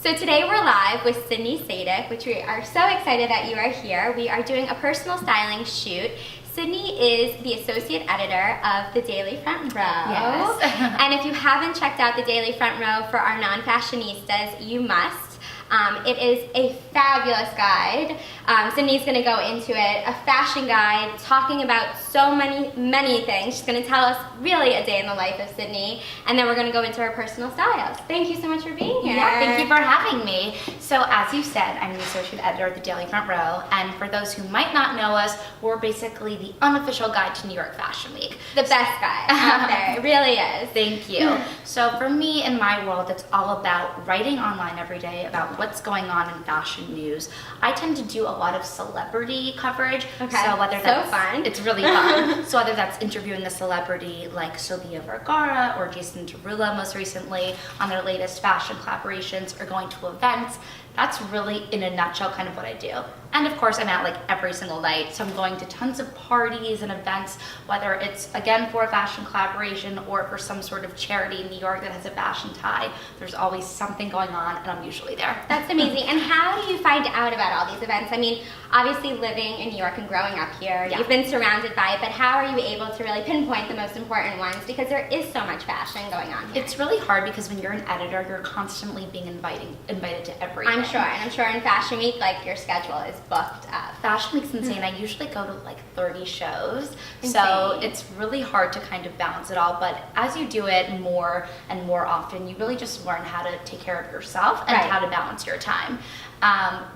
So today we're live with Sydney Sadick, which we are so excited that you are here. We are doing a personal styling shoot. Sydney is the associate editor of the Daily Front Row. Yes. And if you haven't checked out the Daily Front Row for our non-fashionistas, you must. It is a fabulous guide. Sydney's going to go into it, a fashion guide talking about so many things. She's going to tell us really a day in the life of Sydney, and then we're going to go into her personal styles. Thank you so much for being here. Yeah, thank you for having me. So as you said, I'm the associate editor of the Daily Front Row, and for those who might not know us, we're basically the unofficial guide to New York Fashion Week. The best guide out there, it really is. Thank you. So for me, in my world, it's all about writing online every day about what's going on in fashion news. I tend to do a lot of celebrity coverage. Okay. So whether that's fun. It's really fun. So whether that's interviewing a celebrity like Sofia Vergara or Jason Derulo most recently on their latest fashion collaborations, or going to events, that's really in a nutshell kind of what I do. And of course I'm out like every single night, so I'm going to tons of parties and events, whether it's again for a fashion collaboration or for some sort of charity in New York that has a fashion tie. There's always something going on and I'm usually there. That's amazing. And how do you find out about all these events? I mean, obviously living in New York and growing up here, Yeah. You've been surrounded by it, but how are you able to really pinpoint the most important ones? Because there is so much fashion going on here. It's really hard because when you're an editor, you're constantly being invited to everything. I'm sure, and I'm sure in Fashion Week, like, your schedule is booked up. Fashion Week's insane. I usually go to like 30 shows, Insane. so it's really hard to kind of balance it all. But as you do it more and more often, you really just learn how to take care of yourself and Right. how to balance your time.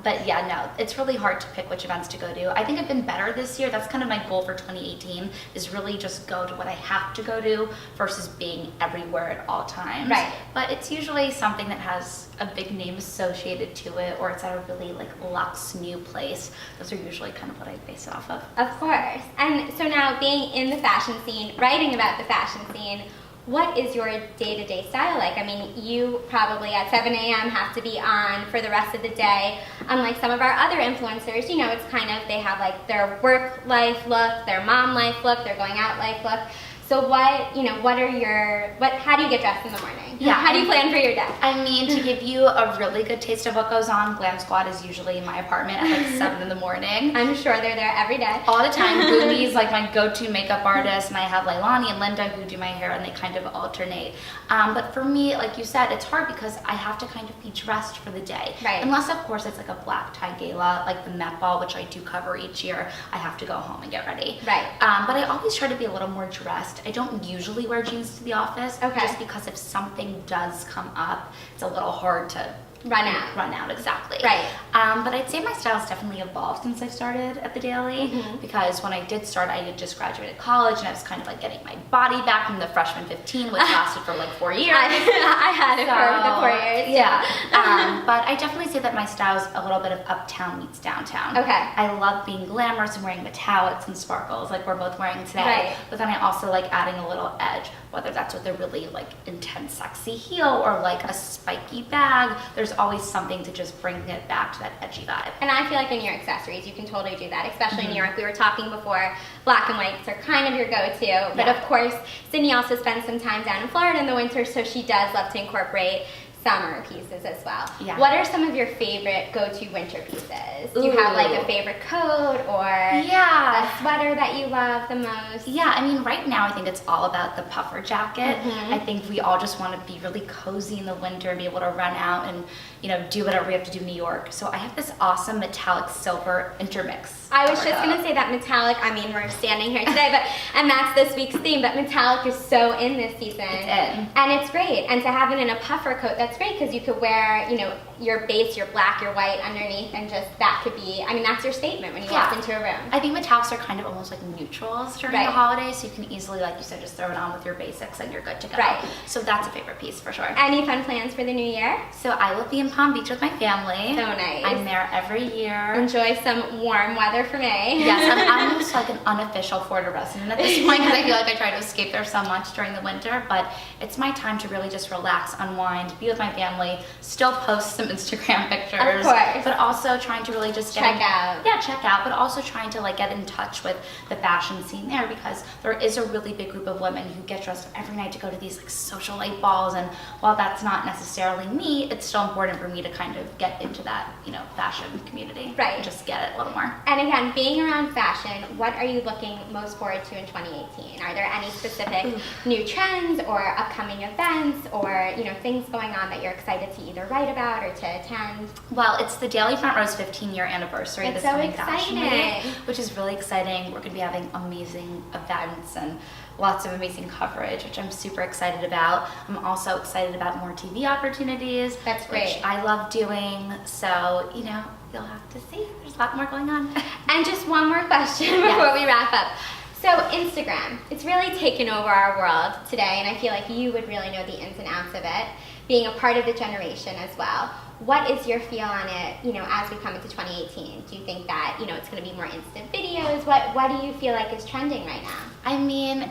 But yeah, no, it's really hard to pick which events to go to. I think I've been better this year. That's kind of my goal for 2018, is really just go to what I have to go to versus being everywhere at all times. Right. But it's usually something that has a big name associated to it, or it's at a really like luxe new place. Those are usually kind of what I base it off of. Of course. And so now, being in the fashion scene, writing about the fashion scene, what is your day-to-day style like? I mean, you probably at 7 a.m. have to be on for the rest of the day. Unlike some of our other influencers, you know, it's kind of, they have like their work life look, their mom life look, their going out life look. So how do you get dressed in the morning? Yeah. How do you plan for your day? I mean, to give you a really good taste of what goes on, Glam Squad is usually in my apartment at like 7 in the morning. I'm sure they're there every day. All the time. Boomie's like my go-to makeup artist, and I have Leilani and Linda who do my hair, and they kind of alternate. But for me, like you said, it's hard because I have to kind of be dressed for the day. Right. Unless, of course, it's like a black tie gala, like the Met Ball, which I do cover each year. I have to go home and get ready. Right. But I always try to be a little more dressed. I don't usually wear jeans to the office, Okay. just because if something does come up, it's a little hard to Run out. Run out, exactly. Right. But I'd say my style's definitely evolved since I started at the Daily, Mm-hmm. because when I did start, I had just graduated college, and I was kind of like getting my body back from the freshman 15, which lasted for like 4 years. I had it for the 4 years. Yeah. But I definitely say that my style's a little bit of uptown meets downtown. Okay. I love being glamorous and wearing metallics and sparkles like we're both wearing today. Right. But then I also like adding a little edge, whether that's with a really like intense sexy heel or like a spiky bag. There's always something to just bring it back to that edgy vibe. And I feel like in your accessories, you can totally do that, especially in New York. We were talking before, black and whites are kind of your go-to, but Yeah. of course, Sydney also spends some time down in Florida in the winter, so she does love to incorporate summer pieces as well. Yeah. What are some of your favorite go-to winter pieces? Do you have like a favorite coat or Yeah. a sweater that you love the most? Yeah, I mean, right now I think it's all about the puffer jacket. Mhm. I think we all just want to be really cozy in the winter and be able to run out and, you know, do whatever we have to do in New York. So I have this awesome metallic silver intermix. I was just gonna say that metallic, I mean, we're standing here today, and that's this week's theme, but metallic is so in this season. It's in. And it's great. And to have it in a puffer coat, that's great, because you could wear, you know, your base, your black, your white underneath, and just that could be, I mean, that's your statement when you walk into a room. I think metallics are kind of almost like neutrals during Right. the holidays, so you can easily, like you said, just throw it on with your basics and you're good to go. Right. So that's a favorite piece for sure. Any fun plans for the new year? So I will be in Palm Beach with my family. So nice. I'm there every year. Enjoy some warm weather for May. Yes, I'm almost like an unofficial Florida resident at this point, because I feel like I try to escape there so much during the winter, but it's my time to really just relax, unwind, be with my family, still post some Instagram pictures, Of course. but also trying to really just Check out. Yeah, check out, but also trying to like get in touch with the fashion scene there, because there is a really big group of women who get dressed every night to go to these like socialite balls, and while that's not necessarily me, it's still important for me to kind of get into that, you know, fashion community. Right. And just get it a little more. And again, being around fashion, what are you looking most forward to in 2018? Are there any specific new trends or upcoming events or, you know, things going on that you're excited to either write about or to attend? Well, it's the Daily Front Row's 15-year anniversary That's this so coming Fashion exciting. Week, which is really exciting. We're going to be having amazing events and lots of amazing coverage, which I'm super excited about. I'm also excited about more TV opportunities. That's great. Which I love doing. So, you know, you'll have to see. There's a lot more going on. And just one more question before we wrap up. So Instagram, it's really taken over our world today, and I feel like you would really know the ins and outs of it, being a part of the generation as well. What is your feel on it, you know, as we come into 2018? Do you think that, you know, it's going to be more instant videos? What do you feel like is trending right now? I mean,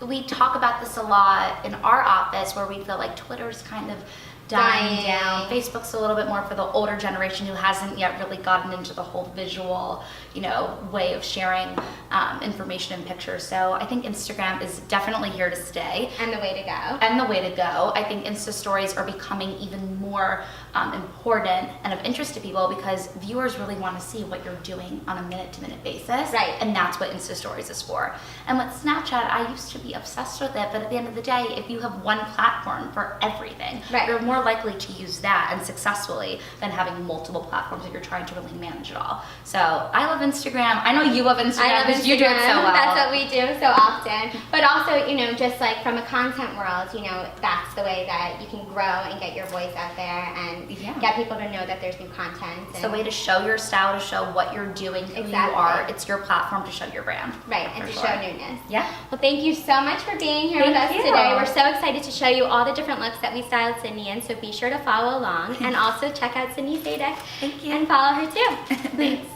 we talk about this a lot in our office where we feel like Twitter's kind of dying down. Facebook's a little bit more for the older generation who hasn't yet really gotten into the whole visual, you know, way of sharing information and pictures. So I think Instagram is definitely here to stay. And the way to go. And the way to go. I think Insta stories are becoming even more important and of interest to people because viewers really want to see what you're doing on a minute-to-minute basis. Right. And that's what Insta stories is for. And with Snapchat, I used to be obsessed with it, but at the end of the day, if you have one platform for everything, right, you're more likely to use that and successfully than having multiple platforms if you're trying to really manage it all. So I love Instagram. I know you love Instagram because you do it so well. That's what we do so often. But also, you know, just like from a content world, you know, that's the way that you can grow and get your voice out there and get people to know that there's new content. It's the way to show your style, to show what you're doing, who you are. It's your platform to show your brand. Right, and to show newness. Yeah. Well, thank you so much for being here with us today. We're so excited to show you all the different looks that we styled Sydney in, so be sure to follow along and also check out Sydney Sadick. Thank you. And follow her too. Thanks.